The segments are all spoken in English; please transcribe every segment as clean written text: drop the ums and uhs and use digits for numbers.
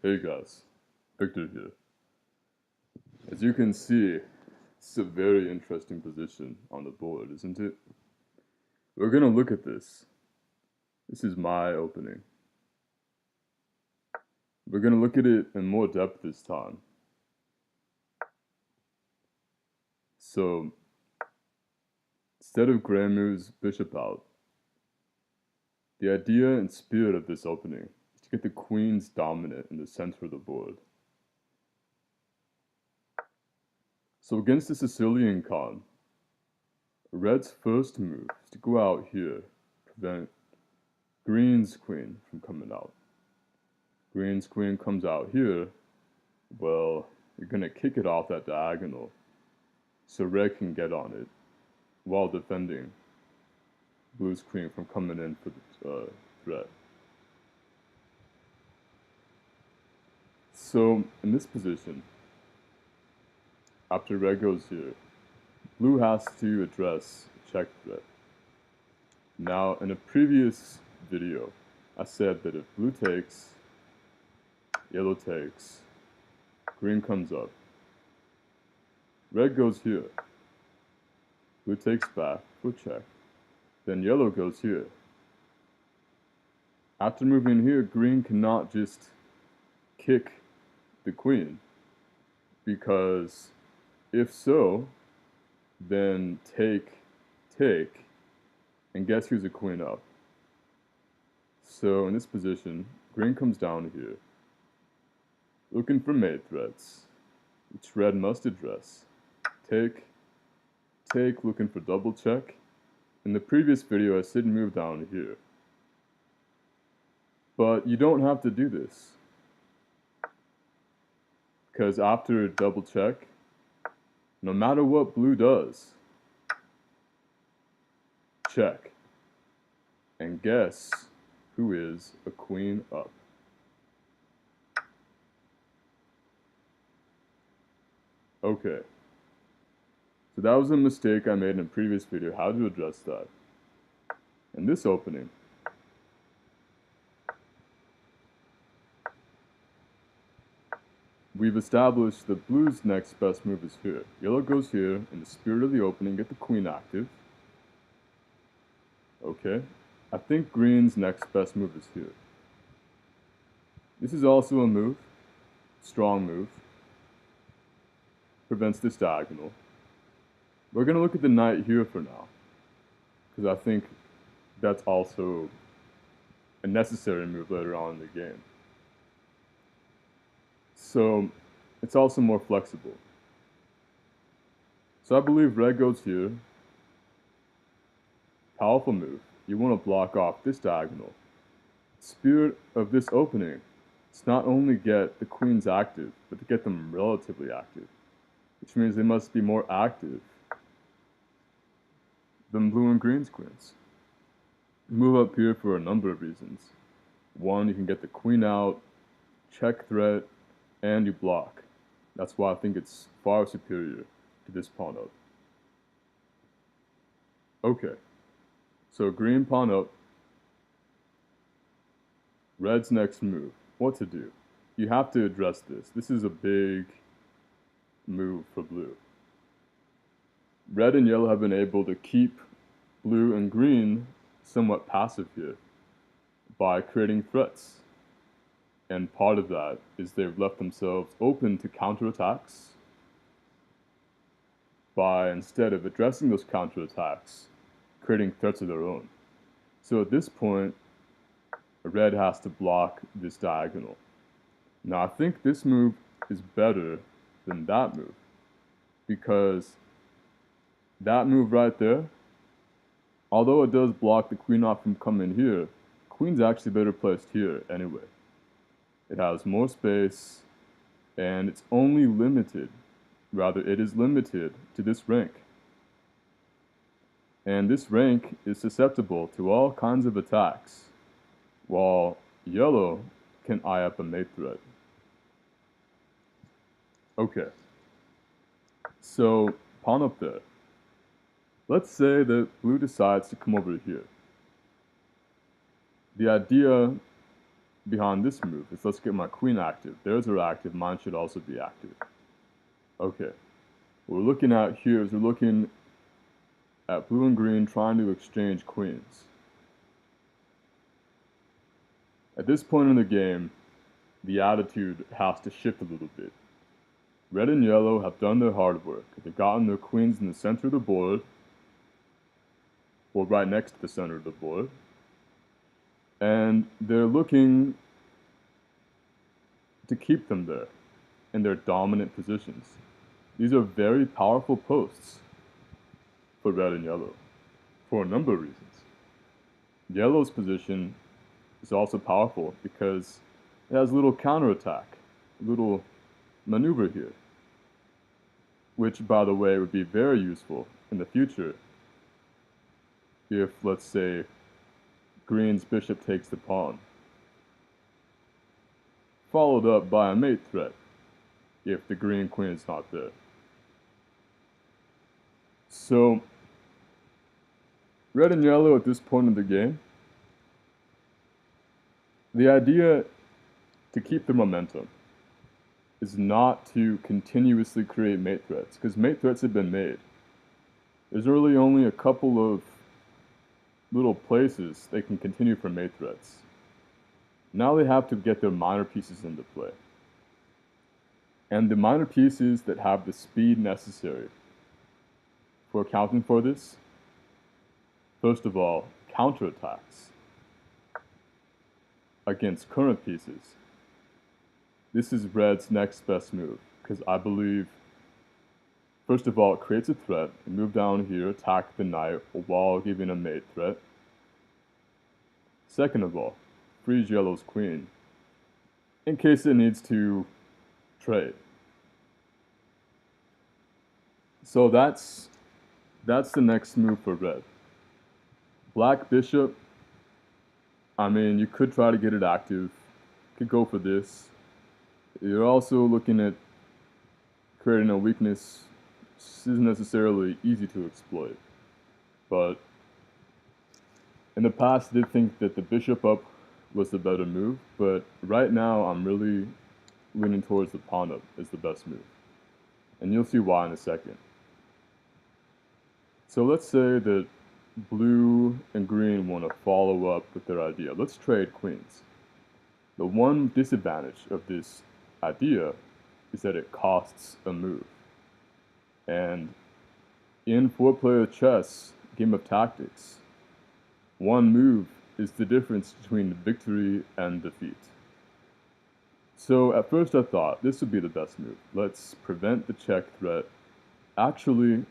Hey guys, Victor here. As you can see, it's a very interesting position on the board, isn't it? We're gonna look at this. This is my opening. We're gonna look at it in more depth this time. So, instead of Grey moves bishop out, the idea and spirit of this opening is to get the queens dominant in the center of the board. So against the Sicilian con, Red's first move is to go out here, prevent Green's queen from coming out. Green's queen comes out here, well, you're going to kick it off that diagonal so Red can get on it while defending Blue's queen from coming in for the threat. So in this position, after Red goes here, Blue has to address check threat. Now, in a previous video, I said that if Blue takes, Yellow takes, Green comes up, Red goes here, Blue takes back for check, then Yellow goes here. After moving here, Green cannot just kick the queen, because if so, then take, and guess who's a queen up? So in this position, Green comes down here, looking for mate threats, which Red must address. Take, looking for double check. In the previous video, I said move down here. But you don't have to do this, because after double check, no matter what Blue does, check. And guess who is a queen up? Okay. So that was a mistake I made in a previous video, how to address that. In this opening, we've established that Blue's next best move is here. Yellow goes here, in the spirit of the opening, get the queen active. Okay. I think Green's next best move is here. This is also a move, strong move. Prevents this diagonal. We're going to look at the knight here for now, because I think that's also a necessary move later on in the game. So it's also more flexible. So I believe Red goes here. Powerful move. You want to block off this diagonal. Spirit of this opening is not only get the queens active, but to get them relatively active, which means they must be more active than Blue and Green's queens. Move up here for a number of reasons. One, you can get the queen out, check threat, and you block. That's why I think it's far superior to this pawn up. Okay, so Green pawn up. Red's next move. What to do? You have to address this. This is a big move for Blue. Red and Yellow have been able to keep Blue and Green somewhat passive here by creating threats. And part of that is they've left themselves open to counterattacks by, instead of addressing those counterattacks, creating threats of their own. So at this point, Red has to block this diagonal. Now I think this move is better than that move, because that move right there, although it does block the queen off from coming here, queen's actually better placed here anyway. It has more space, and it's only limited, rather it is limited to this rank. And this rank is susceptible to all kinds of attacks, while Yellow can eye up a mate threat. Okay, so pawn up there. Let's say that Blue decides to come over here. The idea behind this move is let's get my queen active. Theirs are active, mine should also be active. Okay, what we're looking at here is we're looking at blue and green trying to exchange queens. At this point in the game, the attitude has to shift a little bit. Red and yellow have done their hard work. They've gotten their queens in the center of the board, or right next to the center of the board, and they're looking to keep them there in their dominant positions. These are very powerful posts for red and yellow for a number of reasons. Yellow's position is also powerful because it has a little counterattack, a little maneuver here, which, by the way, would be very useful in the future if, let's say, green's bishop takes the pawn, followed up by a mate threat if the green queen is not there. So, red and yellow at this point in the game, the idea to keep the momentum is not to continuously create mate threats, because mate threats have been made. There's really only a couple of little places they can continue for mate threats. Now they have to get their minor pieces into play. And the minor pieces that have the speed necessary for accounting for this, first of all, counterattacks against current pieces. This is red's next best move, because I believe, first of all, it creates a threat. Move down here, attack the knight while giving a mate threat. Second of all, frees yellow's queen in case it needs to trade. So that's the next move for red. Black bishop, I mean, you could try to get it active. Could go for this. You're also looking at creating a weakness. This isn't necessarily easy to exploit, but in the past I did think that the bishop up was the better move, but right now I'm really leaning towards the pawn up as the best move, and you'll see why in a second. So let's say that blue and green want to follow up with their idea. Let's trade queens. The one disadvantage of this idea is that it costs a move. And in four-player chess, game of tactics, one move is the difference between victory and defeat. So at first I thought this would be the best move. Let's prevent the check threat. Actually,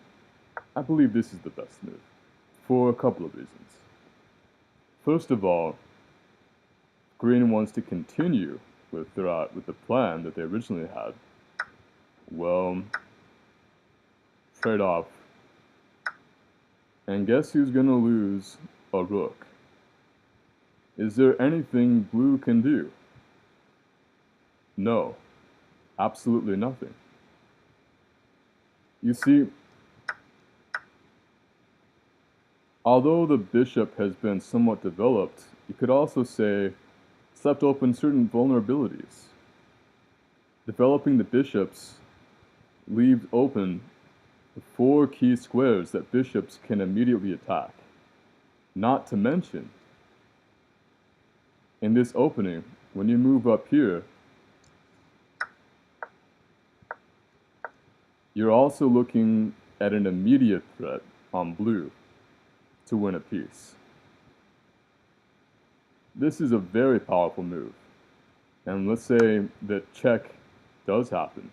I believe this is the best move for a couple of reasons. First of all, green wants to continue with the plan that they originally had. Well, trade off. And guess who's gonna lose a rook? Is there anything blue can do? No, absolutely nothing. You see, although the bishop has been somewhat developed, you could also say it's left open certain vulnerabilities. Developing the bishops leaves open the 4 key squares that bishops can immediately attack. Not to mention, in this opening, when you move up here, you're also looking at an immediate threat on blue to win a piece. This is a very powerful move. And let's say that check does happen.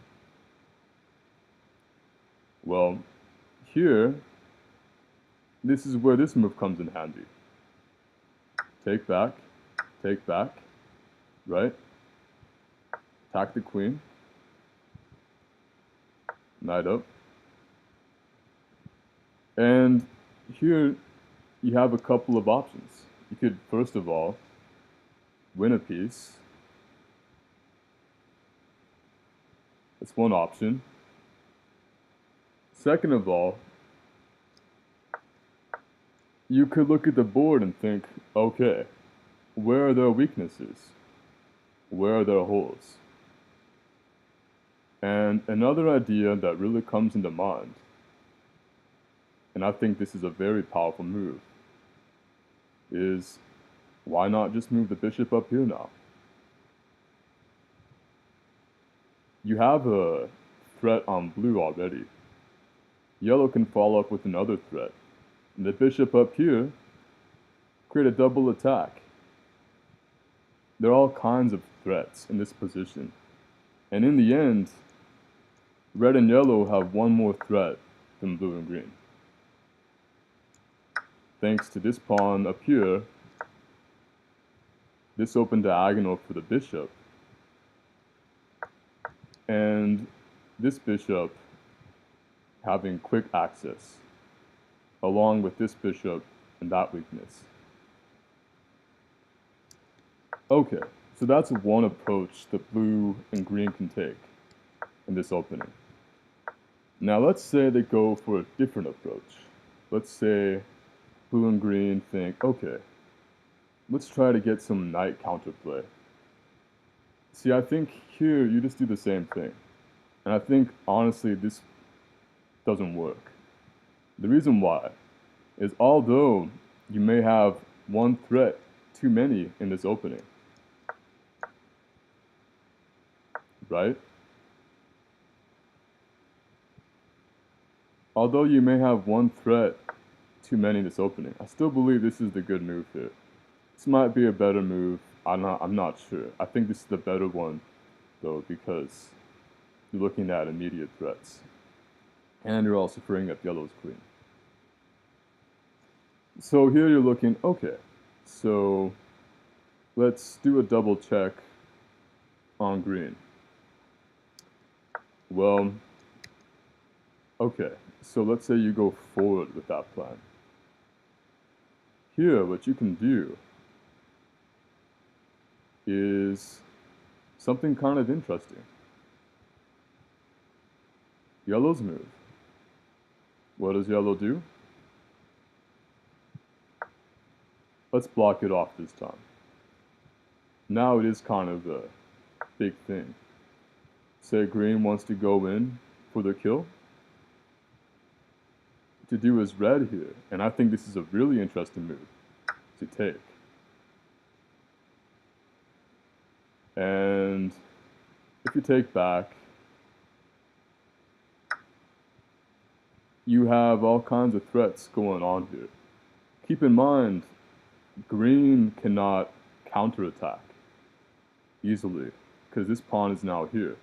Well, here, this is where this move comes in handy. Take back, right? Attack the queen. Knight up. And here you have a couple of options. You could, first of all, win a piece. That's one option. Second of all, you could look at the board and think, okay, where are their weaknesses? Where are their holes? And another idea that really comes into mind, and I think this is a very powerful move, is why not just move the bishop up here now? You have a threat on blue already. Yellow can follow up with another threat. And the bishop up here create a double attack. There are all kinds of threats in this position. And in the end, red and yellow have one more threat than blue and green. Thanks to this pawn up here, this open diagonal for the bishop, and this bishop having quick access, along with this bishop and that weakness. Okay, so that's one approach that blue and green can take in this opening. Now let's say they go for a different approach. Let's say blue and green think, okay, let's try to get some knight counterplay. See, I think here you just do the same thing. And I think, honestly, this doesn't work. The reason why is although you may have one threat too many in this opening, right? Although you may have one threat too many in this opening, I still believe this is the good move here. This might be a better move. I'm not sure. I think this is the better one, though, because you're looking at immediate threats. And you're also freeing up yellow's queen. So here you're looking, okay, so let's do a double check on green. Well, okay, so let's say you go forward with that plan. Here, what you can do is something kind of interesting. Yellow's move. What does yellow do? Let's block it off this time. Now it is kind of a big thing. Say green wants to go in for the kill. To do is red here, and I think this is a really interesting move to take. And if you take back, you have all kinds of threats going on here. Keep in mind, green cannot counterattack easily because this pawn is now here.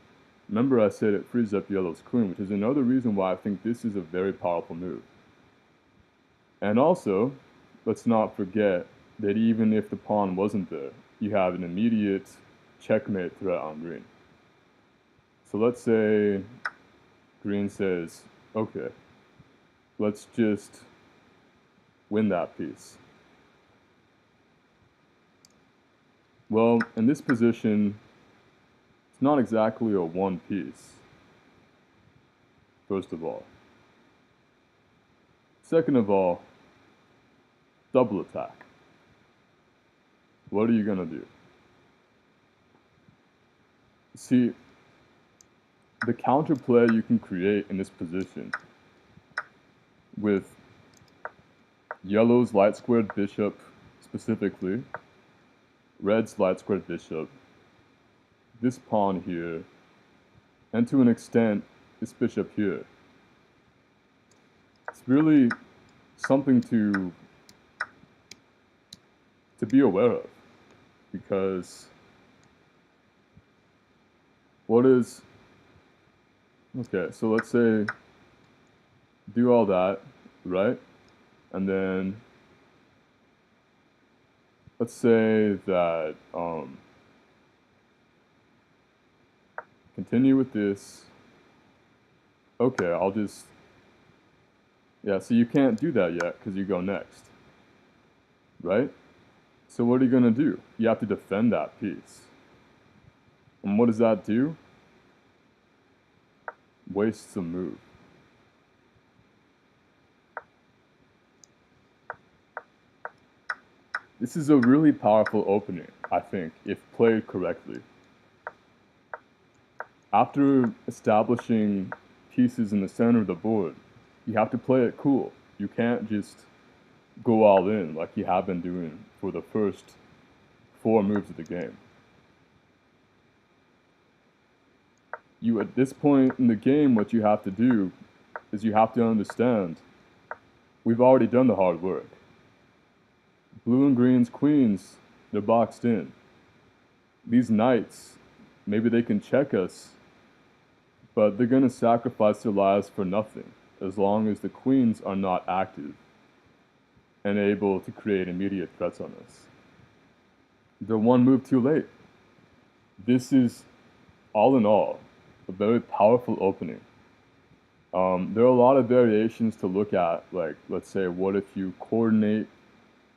Remember I said it frees up yellow's queen, which is another reason why I think this is a very powerful move. And also, let's not forget that even if the pawn wasn't there, you have an immediate checkmate threat on green. So let's say green says, okay, let's just win that piece. Well, in this position, it's not exactly a one piece, first of all. Second of all, double attack. What are you going to do? See, the counterplay you can create in this position with yellow's light squared bishop specifically, red's light squared bishop, this pawn here, and to an extent, this bishop here. It's really something to be aware of, because what is, okay, so let's say do all that, right? And then let's say that continue with this. Okay, I'll just, yeah, so you can't do that yet because you go next, right? So what are you going to do? You have to defend that piece. And what does that do? Wastes a move. This is a really powerful opening, I think, if played correctly. After establishing pieces in the center of the board, you have to play it cool. You can't just go all in like you have been doing for the first 4 moves of the game. At this point in the game, what you have to do is you have to understand we've already done the hard work. Blue and green's queens, they're boxed in. These knights, maybe they can check us, but they're going to sacrifice their lives for nothing as long as the queens are not active and able to create immediate threats on us. They're 1 move too late. This is, all in all, a very powerful opening. There are a lot of variations to look at, like, let's say, what if you coordinate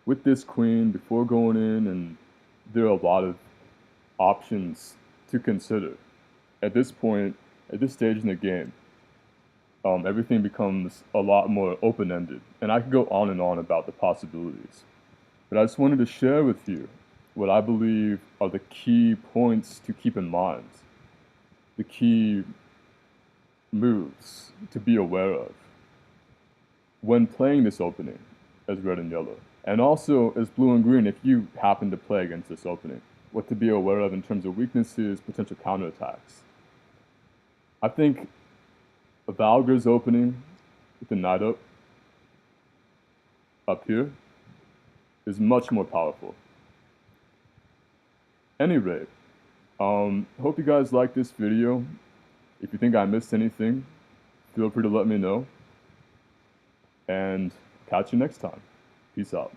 with this queen before going in, and there are a lot of options to consider. At this point, at this stage in the game, everything becomes a lot more open-ended, and I could go on and on about the possibilities. But I just wanted to share with you what I believe are the key points to keep in mind, the key moves to be aware of when playing this opening as red and yellow, and also as blue and green if you happen to play against this opening, what to be aware of in terms of weaknesses, potential counterattacks. I think Valgyr's opening with the knight up here is much more powerful. Any rate, hope you guys liked this video. If you think I missed anything, feel free to let me know. And catch you next time. Peace out.